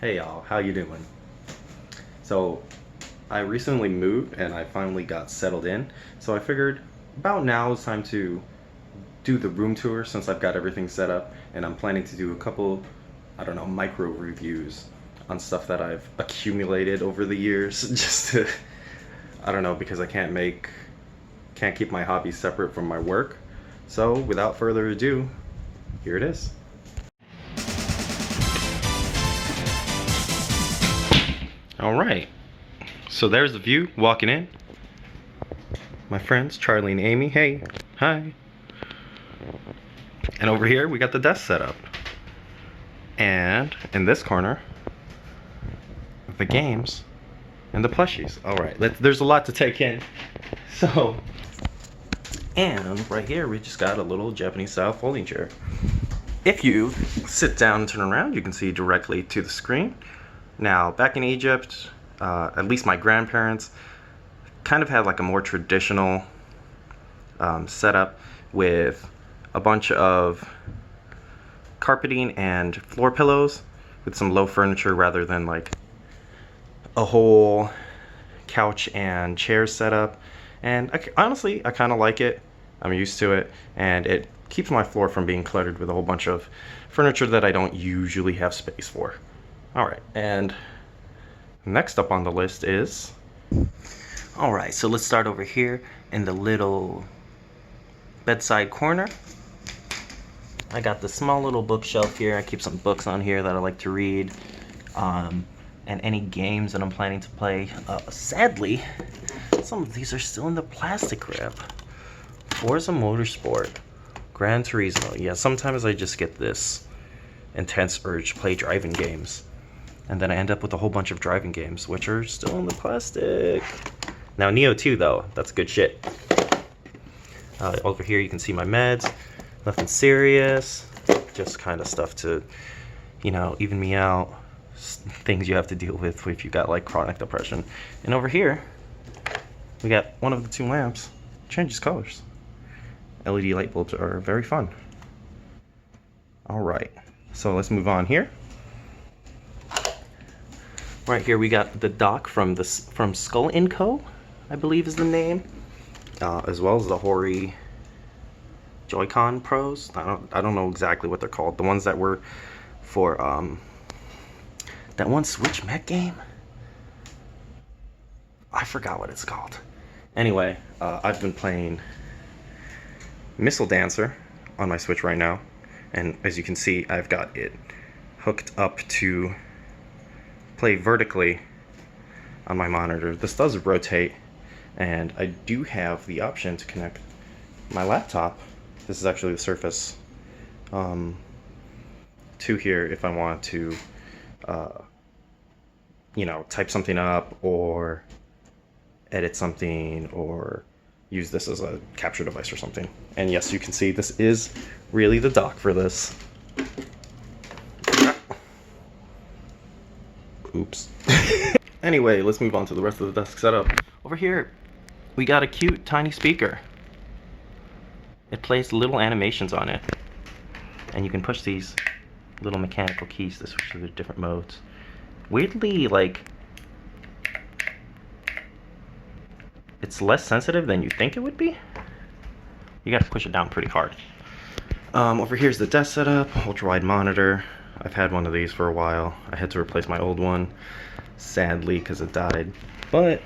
Hey y'all, how you doing? So I recently moved and I finally got settled in, so I figured about now is time to do the room tour since I've got everything set up, and I'm planning to do a couple, I don't know, micro reviews on stuff that I've accumulated over the years just to, I don't know, because I can't keep my hobbies separate from my work. So without further ado, here it is. All right, so there's the view walking in. My friends, Charlie and Amy, hey, hi. And over here, we got the desk set up. And in this corner, the games and the plushies. All right, there's a lot to take in. So, and right here, we just got a little Japanese style folding chair. If you sit down and turn around, you can see directly to the screen. Now, back in Egypt, at least my grandparents kind of had like a more traditional setup with a bunch of carpeting and floor pillows with some low furniture rather than like a whole couch and chair setup. And honestly, I kind of like it. I'm used to it, and it keeps my floor from being cluttered with a whole bunch of furniture that I don't usually have space for. Alright, and next up on the list is... Alright, so let's start over here in the little bedside corner. I got the small little bookshelf here. I keep some books on here that I like to read. And any games that I'm planning to play. Sadly, some of these are still in the plastic wrap. Forza Motorsport, Gran Turismo. Yeah, sometimes I just get this intense urge to play driving games. And then I end up with a whole bunch of driving games, which are still in the plastic. Now, Neo 2, though, that's good shit. Over here, you can see my meds. Nothing serious. Just kind of stuff to, you know, even me out. Things you have to deal with if you got, like, chronic depression. And over here, we got one of the two lamps. Changes colors. LED light bulbs are very fun. Alright, so let's move on here. Right here we got the dock from Skull & Co, I believe is the name, as well as the Hori Joy-Con Pros. I don't know exactly what they're called. The ones that were for that one Switch mech game. I forgot what it's called. Anyway, I've been playing Missile Dancer on my Switch right now, and as you can see, I've got it hooked up to play vertically on my monitor. This does rotate, and I do have the option to connect my laptop. This is actually the Surface to here if I want to you know, type something up or edit something or use this as a capture device or something. And yes, you can see this is really the dock for this. Oops. Anyway, let's move on to the rest of the desk setup. Over here, we got a cute tiny speaker. It plays little animations on it. And you can push these little mechanical keys to switch to the different modes. Weirdly, like, it's less sensitive than you think it would be. You gotta push it down pretty hard. Over here's the desk setup, Ultrawide Monitor. I've had one of these for a while. I had to replace my old one, sadly, because it died. But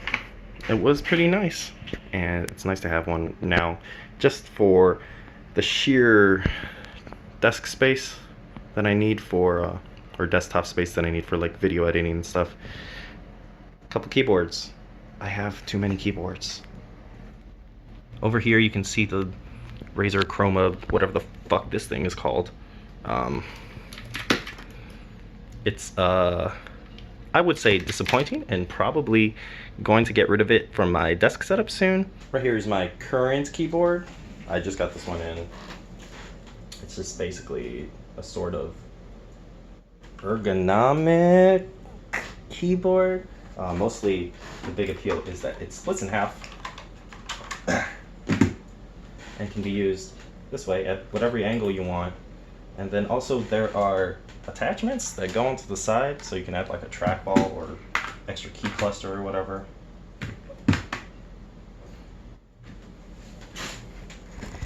it was pretty nice, and it's nice to have one now, just for the sheer desk space that I need for, or desktop space that I need for like video editing and stuff. A couple keyboards. I have too many keyboards. Over here you can see the Razer Chroma, whatever the fuck this thing is called. It's I would say disappointing, and probably going to get rid of it from my desk setup soon. Right here is my current keyboard. I just got this one in. It's just basically a sort of ergonomic keyboard. Mostly the big appeal is that it splits in half and can be used this way at whatever angle you want. And then also there are attachments that go onto the side, so you can add like a trackball or extra key cluster or whatever.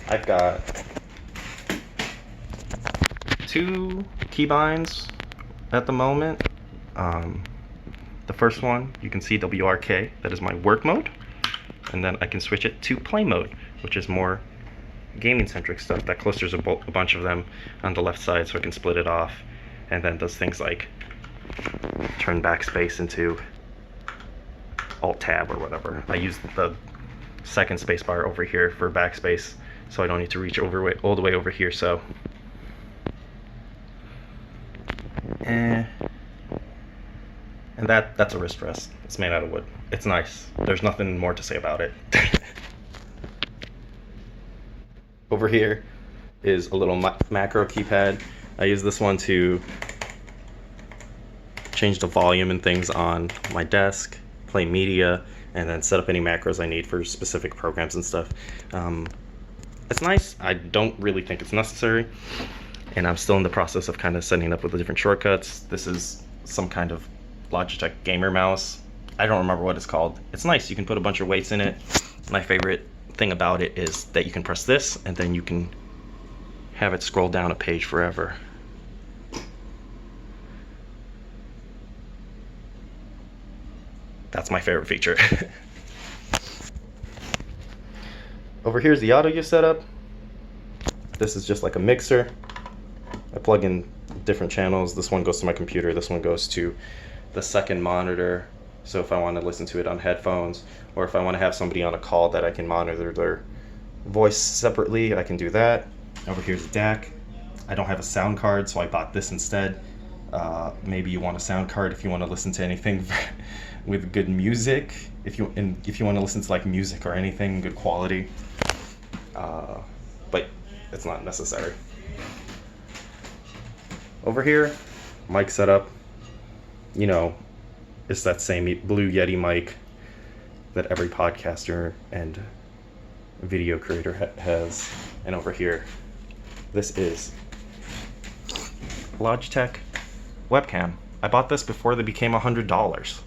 I've got 2 keybinds at the moment. The first one, you can see WRK, that is my work mode. And then I can switch it to play mode, which is more gaming-centric stuff. That clusters a bunch of them on the left side, so I can split it off. And then does things like turn backspace into Alt-Tab or whatever. I use the second spacebar over here for backspace, so I don't need to reach all the way over here. So, and that's a wrist rest. It's made out of wood. It's nice. There's nothing more to say about it. Over here is a little macro keypad. I use this one to change the volume and things on my desk, play media, and then set up any macros I need for specific programs and stuff. It's nice. I don't really think it's necessary, and I'm still in the process of kind of setting up with the different shortcuts. This is some kind of Logitech gamer mouse. I don't remember what it's called. It's nice. You can put a bunch of weights in it. My favorite thing about it is that you can press this and then you can have it scroll down a page forever. That's my favorite feature. Over here's the audio setup. This is just like a mixer. I plug in different channels. This one goes to my computer. This one goes to the second monitor. So if I want to listen to it on headphones, or if I want to have somebody on a call that I can monitor their voice separately, I can do that. Over here's the DAC. I don't have a sound card, so I bought this instead. Maybe you want a sound card if you want to listen to anything with good music. If you want to listen to like music or anything good quality, but it's not necessary. Over here, mic setup. You know, it's that same Blue Yeti mic that every podcaster and video creator has. And over here, this is Logitech Webcam. I bought this before they became $100.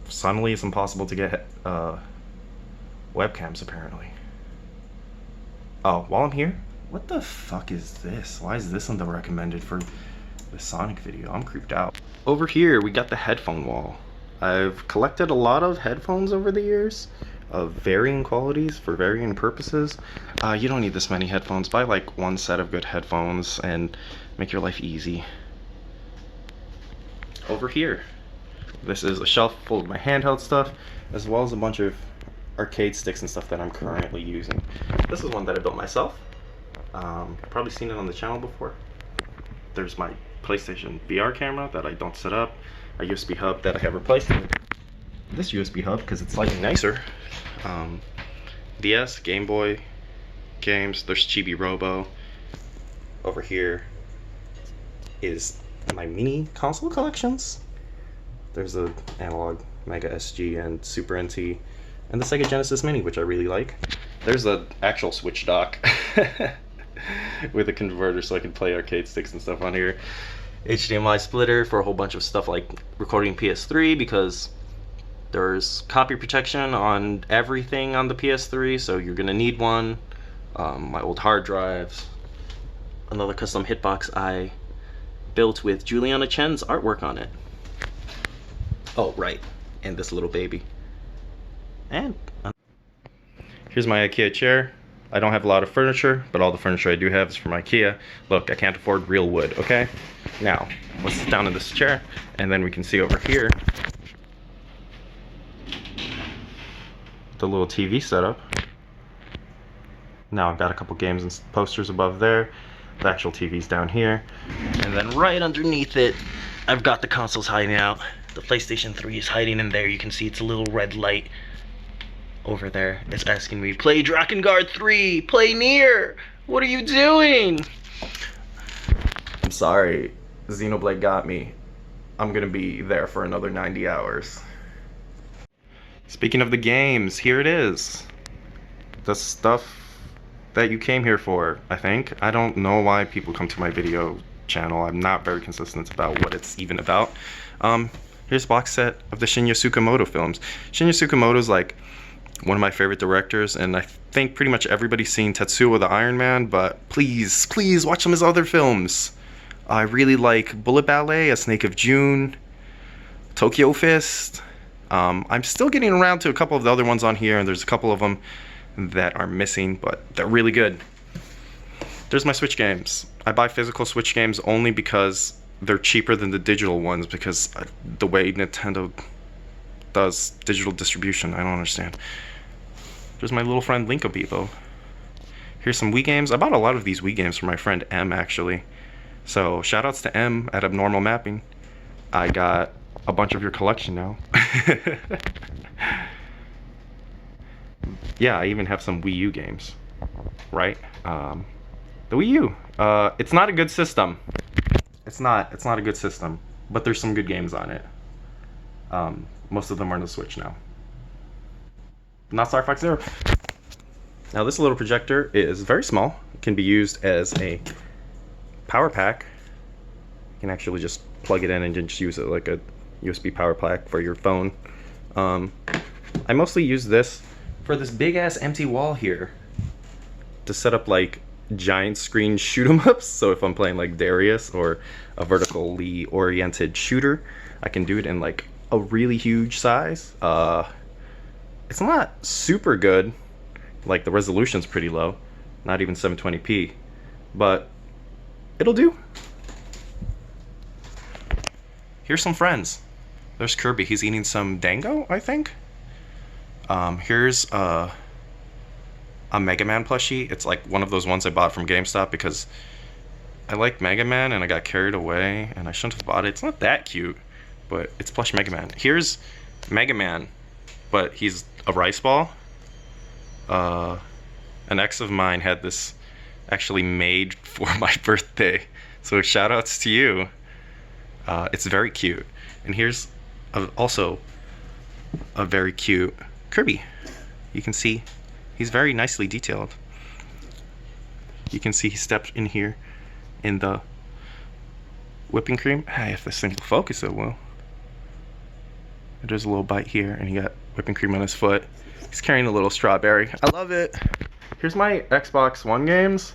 Suddenly it's impossible to get webcams apparently. Oh, while I'm here, what the fuck is this? Why is this on the recommended for the Sonic video? I'm creeped out. Over here, we got the headphone wall. I've collected a lot of headphones over the years of varying qualities for varying purposes. You don't need this many headphones. Buy like one set of good headphones and make your life easy. Over here, this is a shelf full of my handheld stuff, as well as a bunch of arcade sticks and stuff that I'm currently using. This is one that I built myself. Probably seen it on the channel before. There's my PlayStation VR camera that I don't set up, a USB hub that I have replaced with this USB hub because it's slightly nicer. DS, Game Boy games, there's Chibi Robo. Over here is my mini console collections. There's a Analog, Mega SG, and Super NT, and the Sega Genesis Mini, which I really like. There's an actual Switch dock with a converter so I can play arcade sticks and stuff on here. HDMI splitter for a whole bunch of stuff like recording PS3, because there's copy protection on everything on the PS3, so you're gonna need one. My old hard drives. Another custom hitbox I built with Juliana Chen's artwork on it. Oh, right. And this little baby. And here's my IKEA chair. I don't have a lot of furniture, but all the furniture I do have is from IKEA. Look, I can't afford real wood, okay? Now, let's sit down in this chair, and then we can see over here the little TV setup. Now I've got a couple games and posters above there. The actual TV's down here. And then right underneath it, I've got the consoles hiding out. The PlayStation 3 is hiding in there. You can see it's a little red light over there. It's asking me, play Drakengard 3, play Nier. What are you doing? I'm sorry, Xenoblade got me. I'm gonna be there for another 90 hours. Speaking of the games, here it is. The stuff that you came here for, I think. I don't know why people come to my video channel. I'm not very consistent about what it's even about. Here's a box set of the Shinya Tsukamoto films. Shinya Tsukamoto's like one of my favorite directors, and I think pretty much everybody's seen Tetsuo the Iron Man, but please, please watch some of his other films. I really like Bullet Ballet, A Snake of June, Tokyo Fist. I'm still getting around to a couple of the other ones on here, and there's a couple of them that are missing, but they're really good. There's my Switch games. I buy physical Switch games only because they're cheaper than the digital ones, because the way Nintendo does digital distribution, I don't understand. There's my little friend Linkabibo. Here's some Wii games. I bought a lot of these Wii games from my friend M, actually. So shoutouts to M at Abnormal Mapping. I got a bunch of your collection now. Yeah, I even have some Wii U games, right? The Wii U. It's not a good system. It's not a good system, but there's some good games on it. Most of them are on the Switch now. Not Star Fox Zero. Now this little projector is very small. It can be used as a power pack. You can actually just plug it in and just use it like a USB power pack for your phone. I mostly use this for this big ass empty wall here to set up like giant screen shoot 'em ups. So if I'm playing like Darius or a vertically oriented shooter, I can do it in like a really huge size. It's not super good, like the resolution's pretty low, not even 720p, but it'll do. Here's some friends. There's Kirby, he's eating some dango, I think. Here's a Mega Man plushie. It's like one of those ones I bought from GameStop because I like Mega Man and I got carried away and I shouldn't have bought it. It's not that cute, but it's plush Mega Man. Here's Mega Man, but he's a rice ball. An ex of mine had this actually made for my birthday, so shout outs to you. It's very cute. And here's also a very cute Kirby. You can see he's very nicely detailed. You can see he stepped in here in the whipping cream. Hey, if this thing will focus, it will. There's a little bite here, and he got whipping cream on his foot. He's carrying a little strawberry. I love it. Here's my Xbox One games.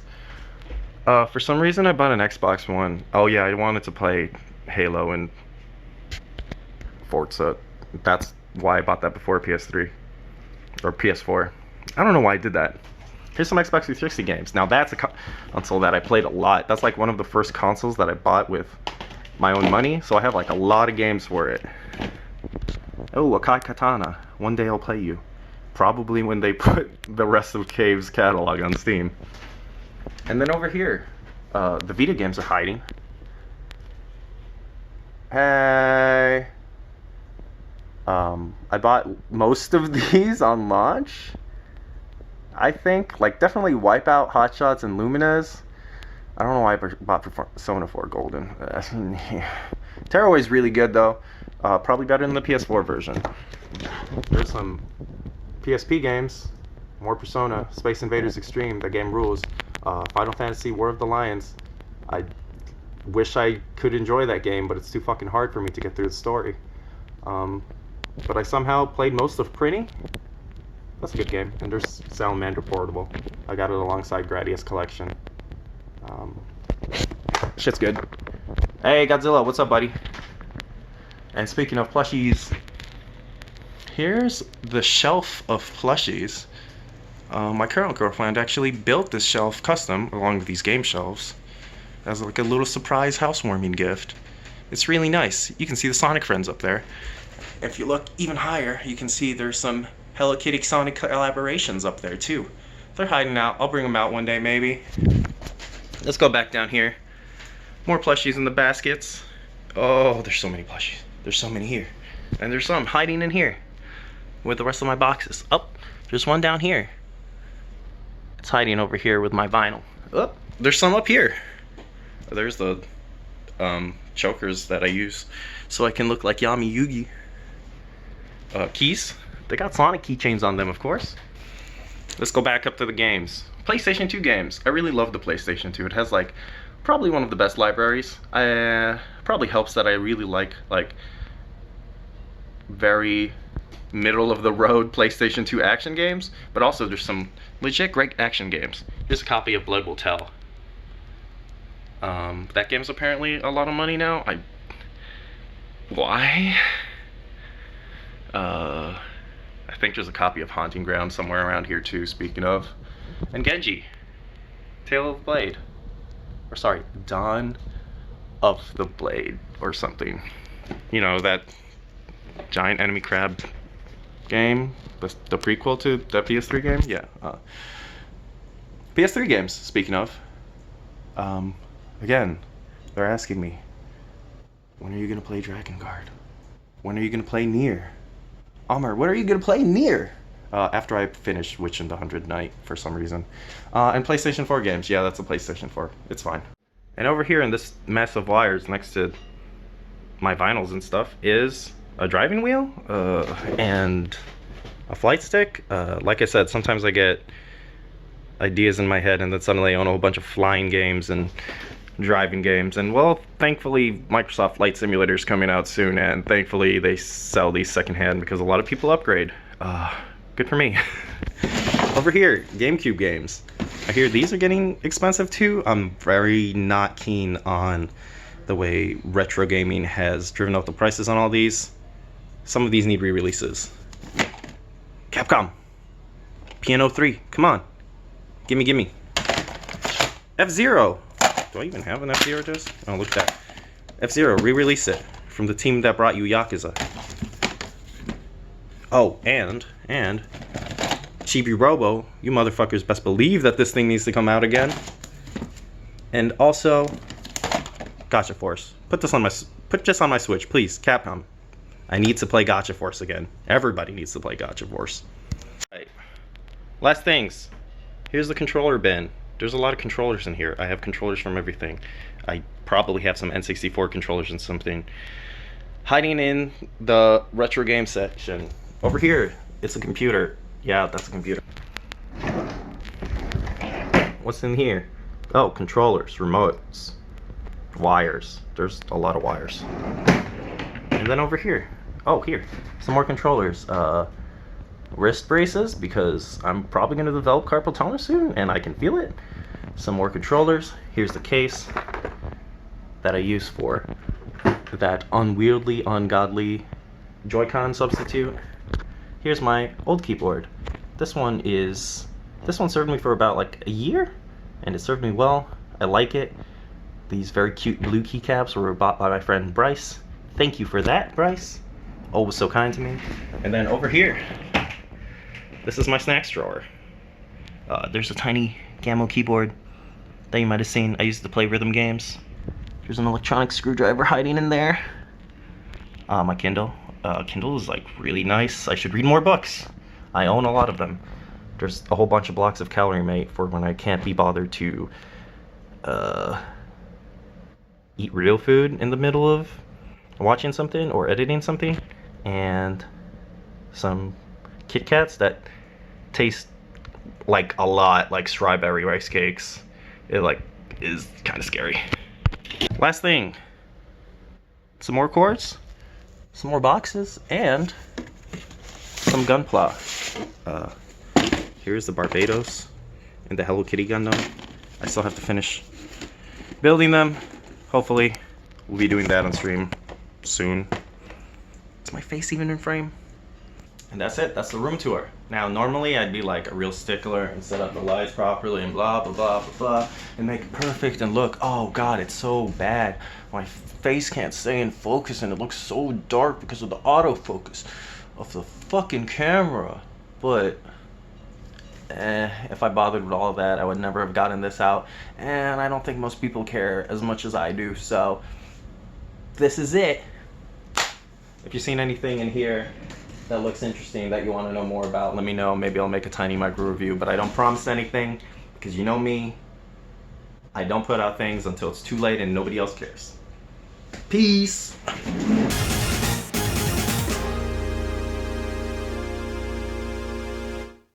For some reason, I bought an Xbox One. Oh yeah, I wanted to play Halo and Forza. That's why I bought that before PS3 or PS4. I don't know why I did that. Here's some Xbox 360 games. Now that's a console that I played a lot. That's like one of the first consoles that I bought with my own money, so I have like a lot of games for it. Oh, Akai Katana. One day I'll play you. Probably when they put the rest of Cave's catalog on Steam. And then over here, the Vita games are hiding. Hey. I bought most of these on launch. I think, like, definitely Wipeout, Hot Shots, and Lumines. I don't know why I bought Persona 4 Golden. Tearaway's really good, though. Probably better than the PS4 version. There's some PSP games. More Persona, Space Invaders Extreme, the game rules. Final Fantasy War of the Lions. I wish I could enjoy that game, but it's too fucking hard for me to get through the story. But I somehow played most of Prinny. That's a good game. And there's Salamander Portable. I got it alongside Gradius Collection. Shit's good. Hey, Godzilla, what's up, buddy? And speaking of plushies, here's the shelf of plushies. My current girlfriend actually built this shelf custom along with these game shelves as like a little surprise housewarming gift. It's really nice. You can see the Sonic friends up there. If you look even higher, you can see there's some Hello Kitty Sonic collaborations up there too. They're hiding out. I'll bring them out one day maybe. Let's go back down here. More plushies in the baskets. Oh, there's so many plushies. There's so many here. And there's some hiding in here with the rest of my boxes. Oh, there's one down here. It's hiding over here with my vinyl. Oh, there's some up here. There's the chokers that I use so I can look like Yami Yugi. Keys. They got Sonic keychains on them, of course. Let's go back up to the games. PlayStation 2 games. I really love the PlayStation 2. It has like probably one of the best libraries. Probably helps that I really like very middle of the road PlayStation 2 action games, but also there's some legit great action games. Here's a copy of Blood Will Tell. That game's apparently a lot of money now. Why? I think there's a copy of Haunting Ground somewhere around here too, speaking of. And Genji, Tale of the Blade. Or sorry, Dawn of the Blade or something. You know, that giant enemy crab game, the prequel to the PS3 game? Yeah. PS3 games, speaking of. Again, they're asking me, when are you going to play Dragon Guard? When are you going to play Nier? Amr, when are you going to play Nier? After I finish Witch in the 100th Night, for some reason. And PlayStation 4 games. Yeah, that's a PlayStation 4. It's fine. And over here in this mess of wires next to my vinyls and stuff is a driving wheel and a flight stick. Like I said, sometimes I get ideas in my head and then suddenly I own a whole bunch of flying games and driving games, and well, thankfully Microsoft Flight Simulator is coming out soon, and thankfully they sell these secondhand because a lot of people upgrade. Good for me. Over here, GameCube Games. I hear these are getting expensive too. I'm very not keen on the way retro gaming has driven up the prices on all these. Some of these need re-releases. Capcom, Piano 3, come on, gimme. F-Zero. Do I even have an F-Zero disc? Oh, look at that. F-Zero, re-release it from the team that brought you Yakuza. Oh, and Chibi Robo, you motherfuckers best believe that this thing needs to come out again. And also, Gotcha Force. Put this on my Switch, please, Capcom. I need to play Gotcha Force again. Everybody needs to play Gotcha Force. Right. Last things. Here's the controller bin. There's a lot of controllers in here. I have controllers from everything. I probably have some N64 controllers and something hiding in the retro game section. Over here, it's a computer. Yeah, that's a computer. What's in here? Oh, controllers, remotes, wires. There's a lot of wires. And then over here, oh, here, some more controllers. Wrist braces, because I'm probably going to develop carpal tunnel soon and I can feel it. Some more controllers. Here's the case that I use for that unwieldy, ungodly Joy-Con substitute. Here's my old keyboard. This one served me for about like a year, and it served me well. I like it. These very cute blue keycaps were bought by my friend Bryce. Thank you for that, Bryce. Always so kind to me. And then over here, this is my snacks drawer. There's a tiny Gamma keyboard that you might have seen. I used to play rhythm games. There's an electronic screwdriver hiding in there. My Kindle. Kindle is like really nice. I should read more books. I own a lot of them. There's a whole bunch of blocks of Calorie Mate for when I can't be bothered to eat real food in the middle of watching something or editing something. And some Kit Kats that taste like a lot like strawberry rice cakes. It like is kind of scary. Last thing, some more cords, some more boxes, and some Gunpla. Here's the Barbados and the Hello Kitty Gundam. I still have to finish building them. Hopefully we'll be doing that on stream soon. Is my face even in frame? And that's it. That's the room tour. Now, normally I'd be like a real stickler and set up the lights properly and blah, blah, blah, blah, blah, and make it perfect and look, oh God, it's so bad. My face can't stay in focus and it looks so dark because of the autofocus of the fucking camera. But, if I bothered with all of that, I would never have gotten this out. And I don't think most people care as much as I do, so this is it. If you've seen anything in here that looks interesting that you want to know more about, let me know. Maybe I'll make a tiny micro review, but I don't promise anything because you know me, I don't put out things until it's too late and nobody else cares. Peace.